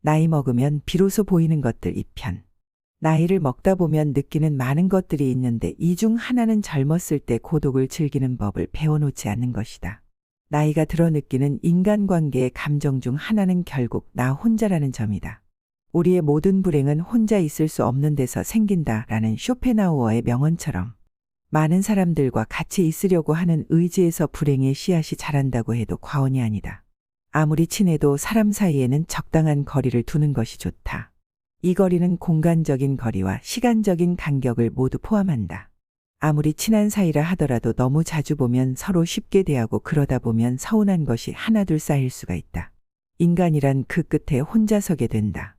나이 먹으면 비로소 보이는 것들 2편. 나이를 먹다 보면 느끼는 많은 것들이 있는데 이 중 하나는 젊었을 때 고독을 즐기는 법을 배워놓지 않는 것이다. 나이가 들어 느끼는 인간관계의 감정 중 하나는 결국 나 혼자라는 점이다. 우리의 모든 불행은 혼자 있을 수 없는 데서 생긴다라는 쇼펜하우어의 명언처럼 많은 사람들과 같이 있으려고 하는 의지에서 불행의 씨앗이 자란다고 해도 과언이 아니다. 아무리 친해도 사람 사이에는 적당한 거리를 두는 것이 좋다. 이 거리는 공간적인 거리와 시간적인 간격을 모두 포함한다. 아무리 친한 사이라 하더라도 너무 자주 보면 서로 쉽게 대하고 그러다 보면 서운한 것이 하나둘 쌓일 수가 있다. 인간이란 그 끝에 혼자 서게 된다.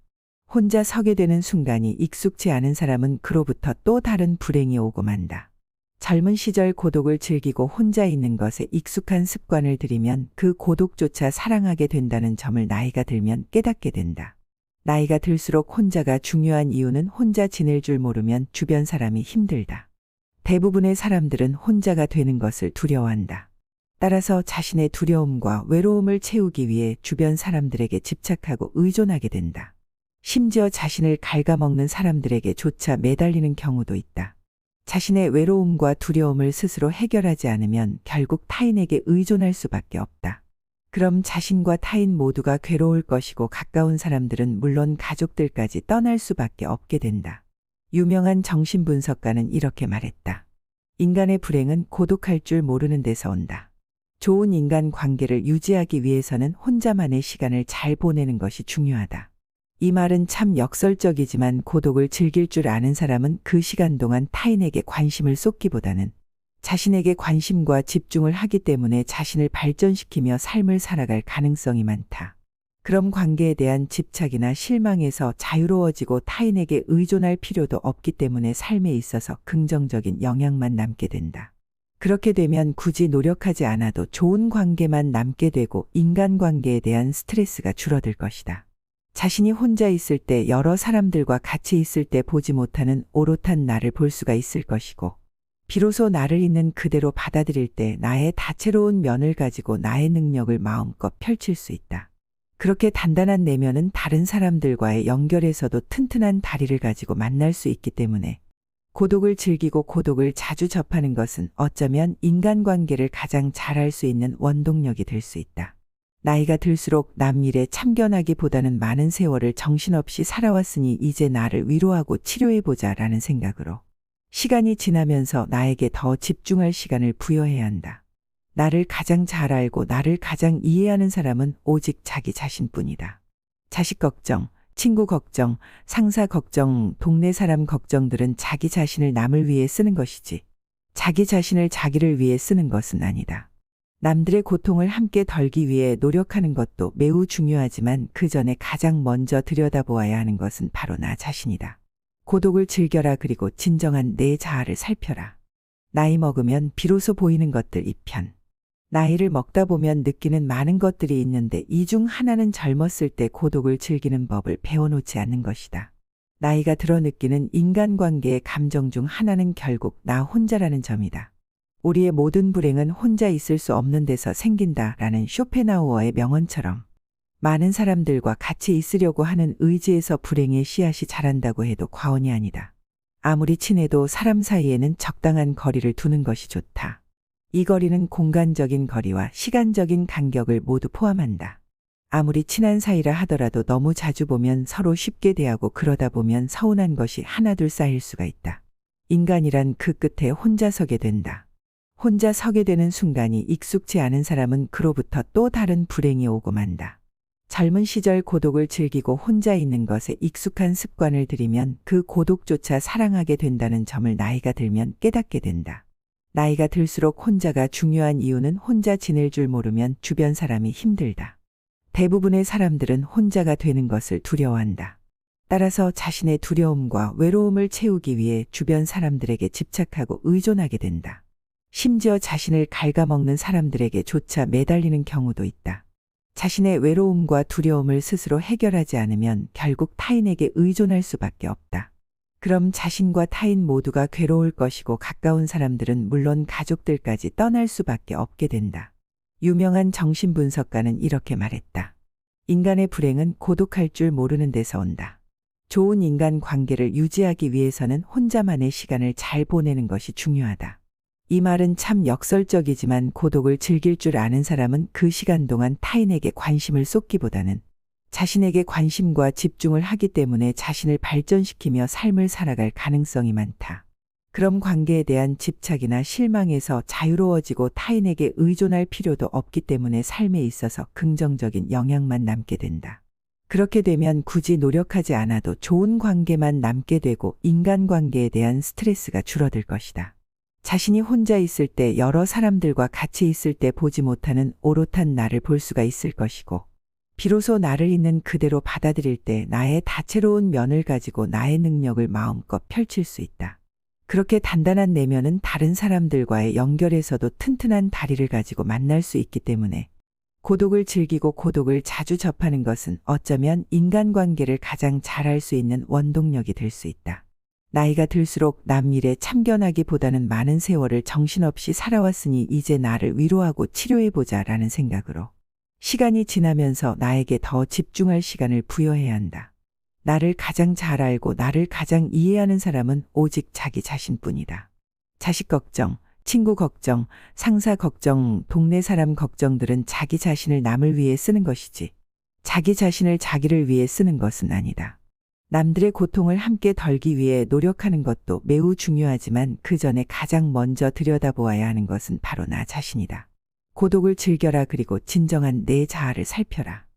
혼자 서게 되는 순간이 익숙치 않은 사람은 그로부터 또 다른 불행이 오고 만다. 젊은 시절 고독을 즐기고 혼자 있는 것에 익숙한 습관을 들이면 그 고독조차 사랑하게 된다는 점을 나이가 들면 깨닫게 된다. 나이가 들수록 혼자가 중요한 이유는 혼자 지낼 줄 모르면 주변 사람이 힘들다. 대부분의 사람들은 혼자가 되는 것을 두려워한다. 따라서 자신의 두려움과 외로움을 채우기 위해 주변 사람들에게 집착하고 의존하게 된다. 심지어 자신을 갉아먹는 사람들에게조차 매달리는 경우도 있다. 자신의 외로움과 두려움을 스스로 해결하지 않으면 결국 타인에게 의존할 수밖에 없다. 그럼 자신과 타인 모두가 괴로울 것이고 가까운 사람들은 물론 가족들까지 떠날 수밖에 없게 된다. 유명한 정신분석가는 이렇게 말했다. 인간의 불행은 고독할 줄 모르는 데서 온다. 좋은 인간 관계를 유지하기 위해서는 혼자만의 시간을 잘 보내는 것이 중요하다. 이 말은 참 역설적이지만 고독을 즐길 줄 아는 사람은 그 시간 동안 타인에게 관심을 쏟기보다는 자신에게 관심과 집중을 하기 때문에 자신을 발전시키며 삶을 살아갈 가능성이 많다. 그럼 관계에 대한 집착이나 실망에서 자유로워지고 타인에게 의존할 필요도 없기 때문에 삶에 있어서 긍정적인 영향만 남게 된다. 그렇게 되면 굳이 노력하지 않아도 좋은 관계만 남게 되고 인간관계에 대한 스트레스가 줄어들 것이다. 자신이 혼자 있을 때 여러 사람들과 같이 있을 때 보지 못하는 오롯한 나를 볼 수가 있을 것이고 비로소 나를 있는 그대로 받아들일 때 나의 다채로운 면을 가지고 나의 능력을 마음껏 펼칠 수 있다. 그렇게 단단한 내면은 다른 사람들과의 연결에서도 튼튼한 다리를 가지고 만날 수 있기 때문에 고독을 즐기고 고독을 자주 접하는 것은 어쩌면 인간관계를 가장 잘할 수 있는 원동력이 될 수 있다. 나이가 들수록 남 일에 참견하기보다는 많은 세월을 정신없이 살아왔으니 이제 나를 위로하고 치료해보자 라는 생각으로 시간이 지나면서 나에게 더 집중할 시간을 부여해야 한다. 나를 가장 잘 알고 나를 가장 이해하는 사람은 오직 자기 자신뿐이다. 자식 걱정, 친구 걱정, 상사 걱정, 동네 사람 걱정들은 자기 자신을 남을 위해 쓰는 것이지 자기 자신을 자기를 위해 쓰는 것은 아니다. 남들의 고통을 함께 덜기 위해 노력하는 것도 매우 중요하지만 그 전에 가장 먼저 들여다보아야 하는 것은 바로 나 자신이다. 고독을 즐겨라. 그리고 진정한 내 자아를 살펴라. 나이 먹으면 비로소 보이는 것들 2편. 나이를 먹다 보면 느끼는 많은 것들이 있는데 이 중 하나는 젊었을 때 고독을 즐기는 법을 배워놓지 않는 것이다. 나이가 들어 느끼는 인간관계의 감정 중 하나는 결국 나 혼자라는 점이다. 우리의 모든 불행은 혼자 있을 수 없는 데서 생긴다라는 쇼펜하우어의 명언처럼 많은 사람들과 같이 있으려고 하는 의지에서 불행의 씨앗이 자란다고 해도 과언이 아니다. 아무리 친해도 사람 사이에는 적당한 거리를 두는 것이 좋다. 이 거리는 공간적인 거리와 시간적인 간격을 모두 포함한다. 아무리 친한 사이라 하더라도 너무 자주 보면 서로 쉽게 대하고 그러다 보면 서운한 것이 하나둘 쌓일 수가 있다. 인간이란 그 끝에 혼자 서게 된다. 혼자 서게 되는 순간이 익숙치 않은 사람은 그로부터 또 다른 불행이 오고 만다. 젊은 시절 고독을 즐기고 혼자 있는 것에 익숙한 습관을 들이면 그 고독조차 사랑하게 된다는 점을 나이가 들면 깨닫게 된다. 나이가 들수록 혼자가 중요한 이유는 혼자 지낼 줄 모르면 주변 사람이 힘들다. 대부분의 사람들은 혼자가 되는 것을 두려워한다. 따라서 자신의 두려움과 외로움을 채우기 위해 주변 사람들에게 집착하고 의존하게 된다. 심지어 자신을 갉아먹는 사람들에게조차 매달리는 경우도 있다. 자신의 외로움과 두려움을 스스로 해결하지 않으면 결국 타인에게 의존할 수밖에 없다. 그럼 자신과 타인 모두가 괴로울 것이고 가까운 사람들은 물론 가족들까지 떠날 수밖에 없게 된다. 유명한 정신분석가는 이렇게 말했다. 인간의 불행은 고독할 줄 모르는 데서 온다. 좋은 인간 관계를 유지하기 위해서는 혼자만의 시간을 잘 보내는 것이 중요하다. 이 말은 참 역설적이지만 고독을 즐길 줄 아는 사람은 그 시간 동안 타인에게 관심을 쏟기보다는 자신에게 관심과 집중을 하기 때문에 자신을 발전시키며 삶을 살아갈 가능성이 많다. 그럼 관계에 대한 집착이나 실망에서 자유로워지고 타인에게 의존할 필요도 없기 때문에 삶에 있어서 긍정적인 영향만 남게 된다. 그렇게 되면 굳이 노력하지 않아도 좋은 관계만 남게 되고 인간관계에 대한 스트레스가 줄어들 것이다. 자신이 혼자 있을 때 여러 사람들과 같이 있을 때 보지 못하는 오롯한 나를 볼 수가 있을 것이고, 비로소 나를 있는 그대로 받아들일 때 나의 다채로운 면을 가지고 나의 능력을 마음껏 펼칠 수 있다. 그렇게 단단한 내면은 다른 사람들과의 연결에서도 튼튼한 다리를 가지고 만날 수 있기 때문에 고독을 즐기고 고독을 자주 접하는 것은 어쩌면 인간관계를 가장 잘할 수 있는 원동력이 될 수 있다. 나이가 들수록 남 일에 참견하기보다는 많은 세월을 정신없이 살아왔으니 이제 나를 위로하고 치료해보자 라는 생각으로 시간이 지나면서 나에게 더 집중할 시간을 부여해야 한다. 나를 가장 잘 알고 나를 가장 이해하는 사람은 오직 자기 자신뿐이다. 자식 걱정, 친구 걱정, 상사 걱정, 동네 사람 걱정들은 자기 자신을 남을 위해 쓰는 것이지 자기 자신을 자기를 위해 쓰는 것은 아니다. 남들의 고통을 함께 덜기 위해 노력하는 것도 매우 중요하지만 그 전에 가장 먼저 들여다보아야 하는 것은 바로 나 자신이다. 고독을 즐겨라. 그리고 진정한 내 자아를 살펴라.